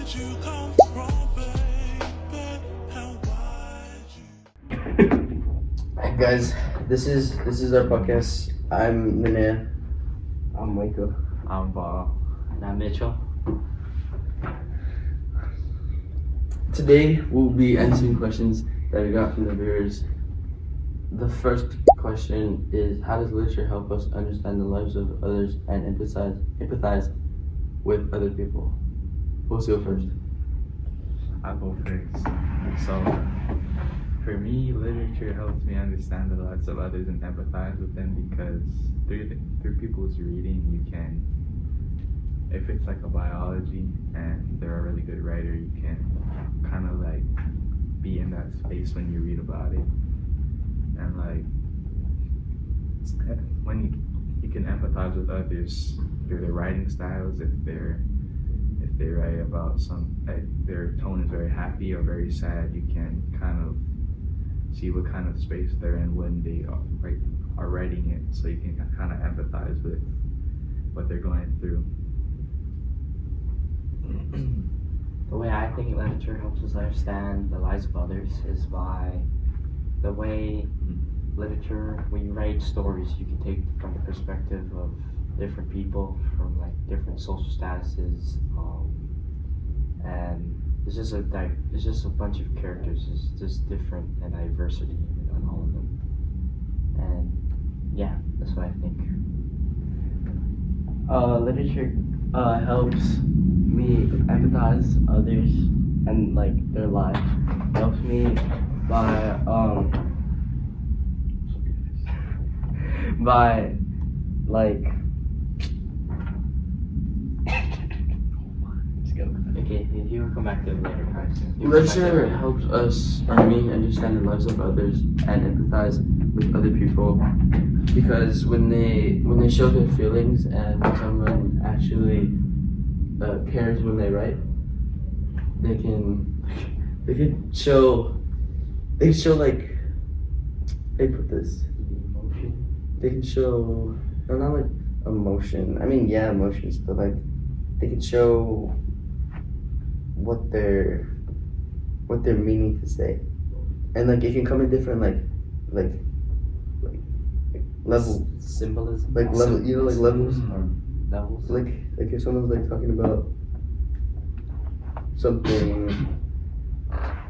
did you come from, baby? And why did you? Hey guys, this is our podcast. I'm Linnea. I'm Waco. I'm Val. And I'm Mitchell. Today we'll be answering questions that we got from the viewers. The first question is, how does literature help us understand the lives of others and empathize with other people? Who'll go first? I'll go first. So, for me, literature helps me understand the lives of others and empathize with them because through people's reading, you can, if it's like a biology and they're a really good writer, you can kind of like be in that space when you read about it. And like, when you can empathize with others through their writing styles, if they write about their tone is very happy or very sad, you can kind of see what kind of space they're in when they are writing it, so you can kind of empathize with what they're going through. The way I think literature helps us understand the lives of others is by the way literature, when you write stories, you can take from the perspective of different people from like different social statuses, and it's just a bunch of characters. It's just different and diversity in all of them, and yeah, that's what I think. Literature helps me empathize others and like their lives. Helps me by like Okay, if you will come back to it later, guys. literature helps us or me understand the lives of others and empathize with other people, because when they show their feelings and when someone actually cares when they write, they can show like, they put this, they can show, no, not like emotion, I mean yeah, emotions, but like they can show what they're meaning to say, and like it can come in different like level Symbolism. like level, you know, like levels, Or levels. like if someone's like talking about something,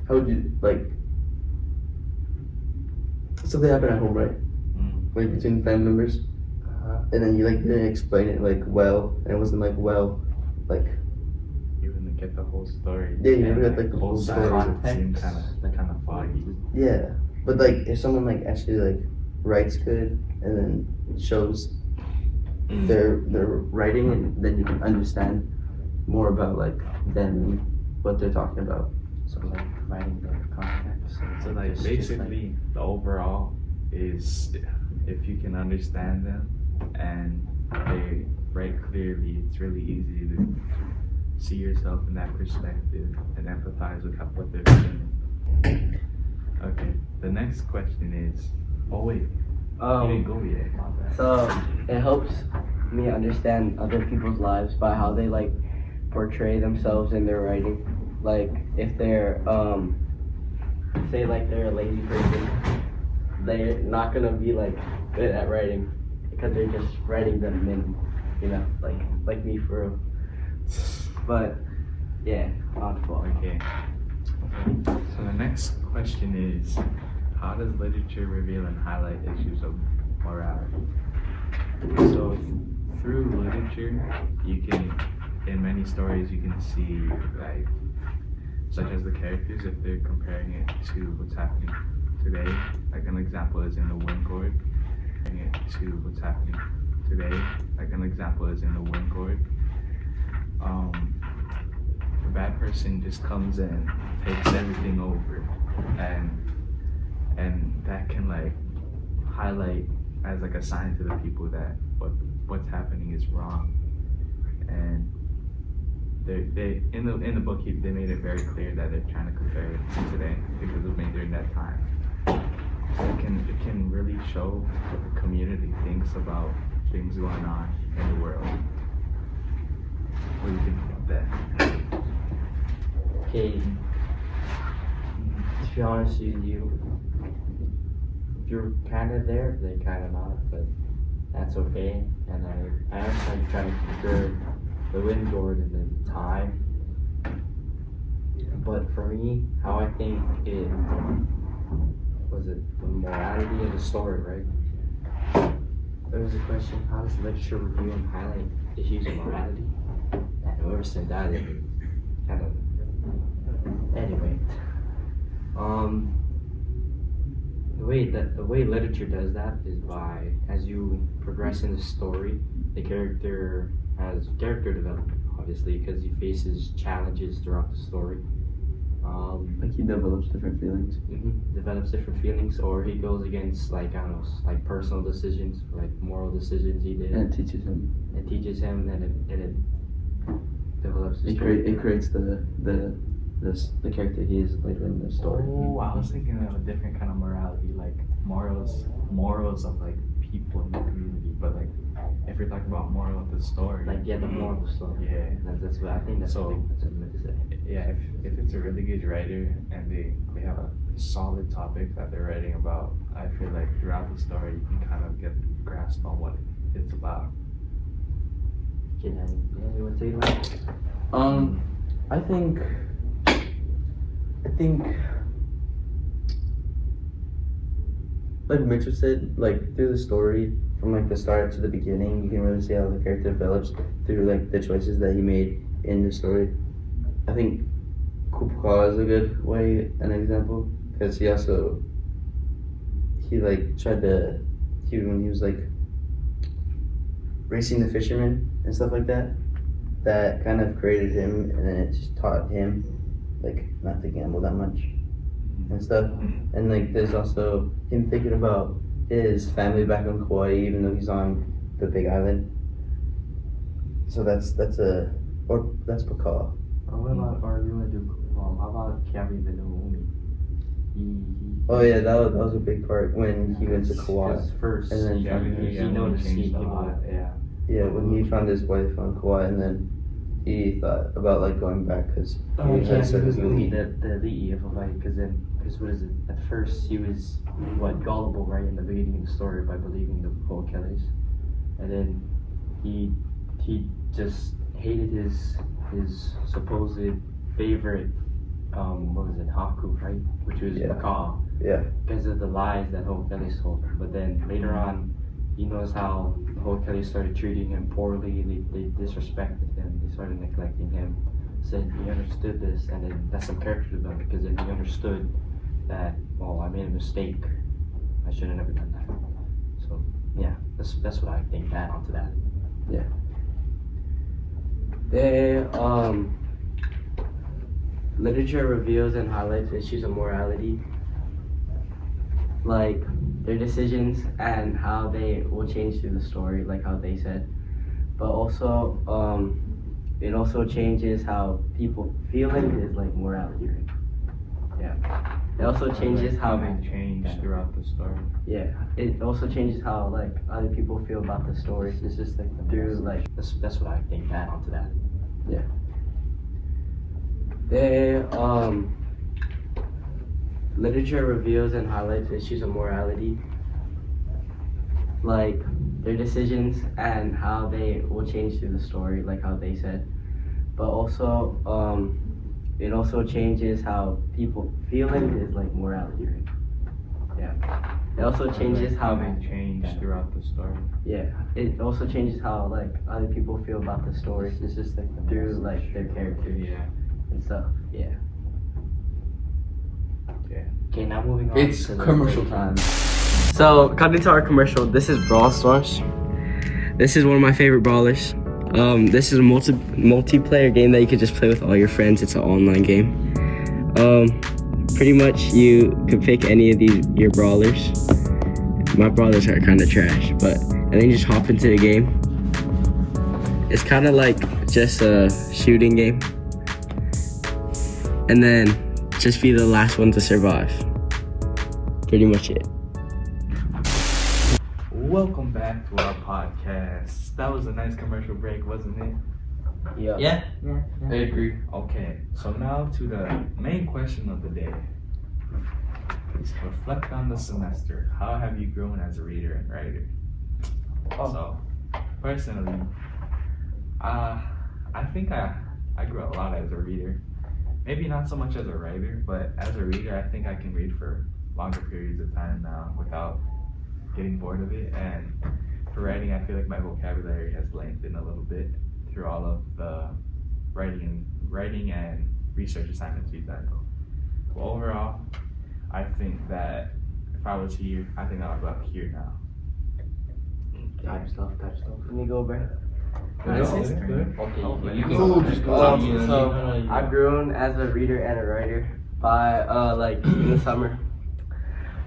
how would you like, something happened at home, right? Like between family members, and then you like didn't explain it like well, and it wasn't like well, like You wouldn't get the whole story. Yeah, you never And, get, like, the whole both story. sides would seem Context. kind of foggy. yeah. But like if someone like actually like writes good and then shows their writing, and then you can understand more about like them and what they're talking about. So like writing their context. So like just basically the overall is, if you can understand them and they write clearly, it's really easy to see yourself in that perspective and empathize with what they're feeling. Okay, the next question is, oh wait, you didn't go yet. My bad. So it helps me understand other people's lives by how they like portray themselves in their writing. Like if they're say like they're a lazy person, they're not gonna be like good at writing because they're just writing them in, you know, like me for real. But yeah, Okay. So the next question is, how does literature reveal and highlight issues of morality? So through literature, you can, in many stories, you can see like, such as the characters, if they're comparing it to what's happening today. Like an example is in The Wingcord. Comparing it to what's happening today. Like an example is in The Wingcord. A bad person just comes and takes everything over, and that can like highlight as like a sign to the people that what's happening is wrong. And they in the book they made it very clear that they're trying to compare it to today because it was made during that time. So it can really show what the community thinks about things going on in the world. What do you think about that? Okay. To be honest with you, you're kind of there, they're kind of not, but that's okay. And I understand you're trying to compare the wind Jordan and the time. But for me, how I think it was the morality of the story, right? There was a question: how does literature review and highlight issues of morality? And whoever said that, it kind of anyway. The way literature does that is by, as you progress in the story, the character has character development, obviously, because he faces challenges throughout the story. Like he develops different feelings. Develops different feelings, or he goes against, like, I don't know, like personal decisions, like moral decisions he did. And it teaches him. It teaches him, and it develops his It character. creates the character he is later in the story. Oh, I was thinking of a different kind of morality, like morals of like people in the community. But like, if you're talking about moral of the story, Like, yeah, the moral stuff. Yeah. That's what I think. That's So- what I meant to say. yeah, if it's a really good writer and they have a solid topic that they're writing about, I feel like throughout the story you can kind of get a grasp on what it's about. Okay, Danny, you want to take that? I think, like Mitchell said, like through the story, from like the start to the beginning, you can really see how the character develops through like the choices that he made in the story. I think Kupka is a good way, an example, because he like tried to, when he was like racing the fishermen and stuff like that, that kind of created him, and then it just taught him like not to gamble that much and stuff. And like there's also him thinking about his family back on Kauai, even though he's on the Big Island. So that's Paka. Or what about, or you want to do, how about Kiabi Benumi? Oh yeah, that was a big part when he went to Kauai. Because first, And then he noticed changed a people. lot. Yeah. Yeah, when he found his wife on Kauai, and then he thought about like going back because Oh, he had said his the lead. Li'i of Hawaii, because what is it? At first, he was gullible, right, in the beginning of the story by believing the Ho'okellis, and then he just hated his supposed favorite, what was it, Haku, right, which was Yeah. Maka'a, Yeah, because of the lies that Ho'okellis told him. But then later on, he knows how the Ho'okellis started treating him poorly. They disrespected him. They started neglecting him. So he understood this, and then that's some character development, because then he understood that, oh, I made a mistake. I should have never done that. So yeah, that's what I think. Add on to that. Literature reveals and highlights issues of morality, like their decisions and how they will change through the story, like how they said. But also, it also changes how people feelings is like morality, right? Yeah. It also changes how they change throughout the story. yeah. It also changes how like other people feel about the story. It's just like through like that's what I think. Add on to that. Literature reveals and highlights issues of morality, like their decisions and how they will change through the story, like how they said. But also, it also changes how people feelings is like morality, right? Yeah. It also changes how they change throughout the story. yeah. It also changes how like other people feel about the story. It's just like through like their characters Yeah. and stuff. Yeah. Yeah. Okay, now moving on. it's to the commercial break. time. So, cutting to our commercial, this is Brawl Stars. This is one of my favorite brawlers. This is a multiplayer game that you could just play with all your friends. It's an online game. Pretty much you could pick any of your brawlers. My brawlers are kind of trash, and then you just hop into the game. It's kind of like just a shooting game. And then just be the last one to survive. Pretty much it. Welcome back to our podcast. That was a nice commercial break, wasn't it? Yeah. Yeah. I agree. Okay, so now to the main question of the day. Reflect on the semester. How have you grown as a reader and writer? So, personally, I think I grew a lot as a reader. Maybe not so much as a writer, but as a reader, I think I can read for longer periods of time now without getting bored of it. And for writing, I feel like my vocabulary has lengthened a little bit through all of the writing and research assignments we've done. Well, overall, I think that if I was here, I think I would be up here now. Type stuff. Let me go, bro. Nice. Okay, you can Cool, go. just go. So I've grown as a reader and a writer by like in the summer.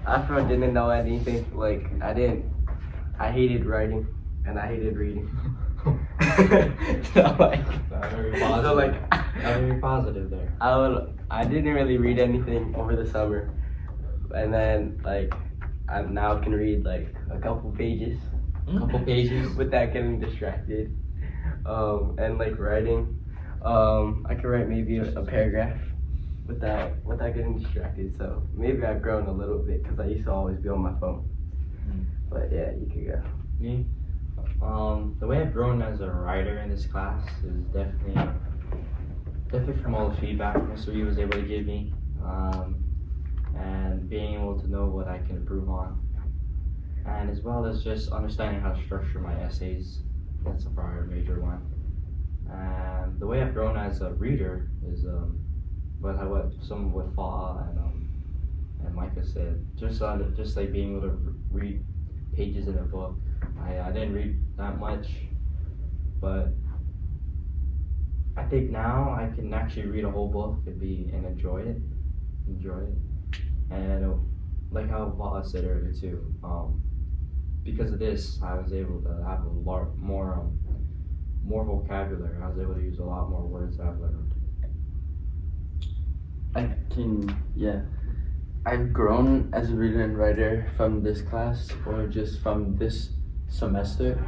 After I didn't know anything, like I hated writing and I hated reading. So like, Very so positive there. I didn't really read anything over the summer, and then like I now can read like a couple pages Couple pages. without getting distracted. And like writing, I can write maybe a paragraph without getting distracted. So maybe I've grown a little bit because I used to always be on my phone. But yeah, you could go. Me, the way I've grown as a writer in this class is definitely from all the feedback Mr. Yu was able to give me, and being able to know what I can improve on, and as well as just understanding how to structure my essays. That's a prior major one. And the way I've grown as a reader is what some with Fa and Micah said, just like being able to read pages in a book. I didn't read that much, but I think now I can actually read a whole book and enjoy it, and like how Vala said earlier too. Because of this, I was able to have a lot more vocabulary. I was able to use a lot more words that I've learned. I've grown as a reader and writer from this class or just from this semester.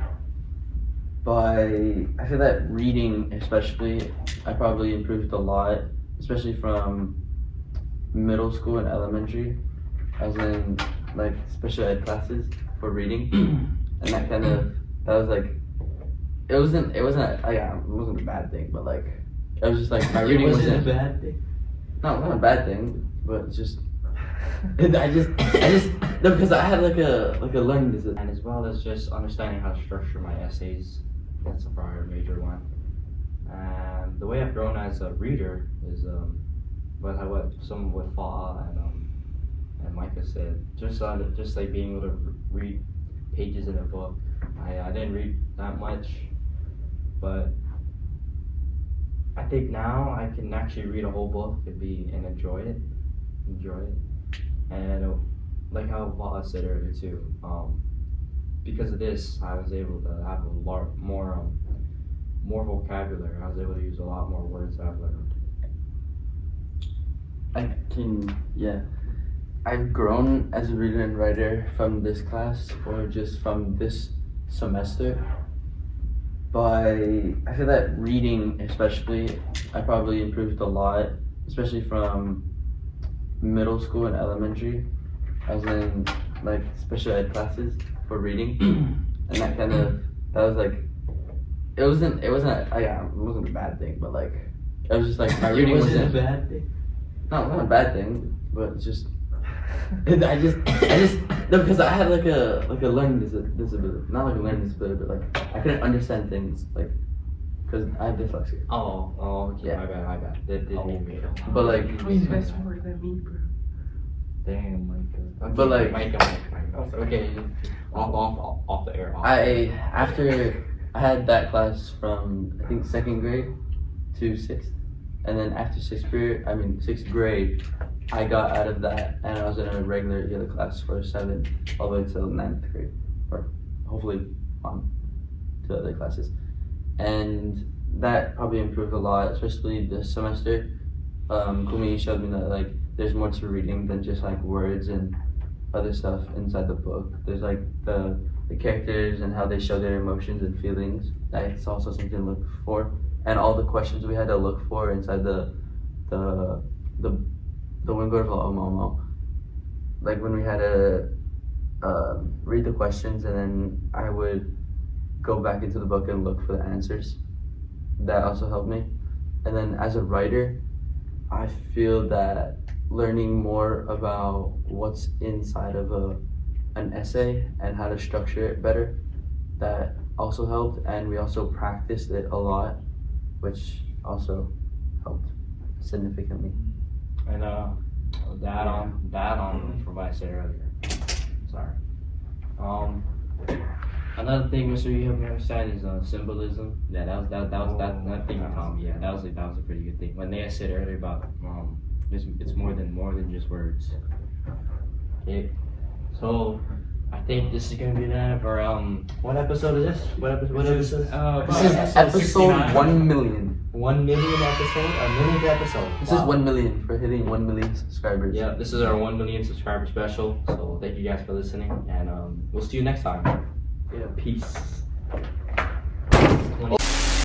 I feel that reading especially, I probably improved a lot, especially from middle school and elementary, as in like special ed classes for reading. And that was like, it wasn't a bad thing, but like, it was just like my reading wasn't a bad thing. No, not a bad thing, but it's just I just no, because I had like a learning disability. And as well as just understanding how to structure my essays. That's a prior major one. And the way I've grown as a reader is what some with Fa and Micah said, just like being able to read pages in a book. I didn't read that much, but I think now I can actually read a whole book and enjoy it, and like how Vala said earlier too. Because of this, I was able to have a lot more vocabulary. I was able to use a lot more words that I've learned. I've grown as a reader and writer from this class or just from this semester. I feel that reading especially, I probably improved a lot, especially from middle school and elementary, as in like special ed classes for reading. And that was like, it wasn't a bad thing, but like, it was just like my reading wasn't a bad thing. No, not a bad thing, but it's just I just no, because I had like a learning disability, not like a learning disability, but like I couldn't understand things like because I have dyslexia. Oh, okay, Yeah. my bad. That didn't mean me. But like, smarter than me, bro. Damn, Micah. Okay, But, like- Micah. Okay, off the air. After I had that class from I think 2nd grade to 6th, and then after 6th grade, I got out of that and I was in a regular ELA class for 7th all the way till 9th grade, or hopefully on to other classes, and that probably improved a lot, especially this semester. Kumi showed me that like there's more to reading than just like words and other stuff inside the book. There's like the characters and how they show their emotions and feelings. That's also something to look for. and all the questions we had to look for inside the Wingard of like when we had to read the questions and then I would go back into the book and look for the answers. That also helped me. And then as a writer, I feel that learning more about what's inside of an essay and how to structure it better, that also helped. And we also practiced it a lot, which also helped significantly. And that on from what I said earlier. Sorry. Another thing, Mr. You helped me understand is symbolism. Yeah, that thing you taught me. Yeah, that was a pretty good thing. When they said earlier about it's more than just words. Okay, so I think this is gonna be the end of our What episode is this? What episode? This is episode 1 million. 1 million episode. A millionth episode. This is 1 million for hitting 1 million subscribers. Yeah, this is our 1 million subscriber special. So thank you guys for listening, and we'll see you next time. Yeah. Peace.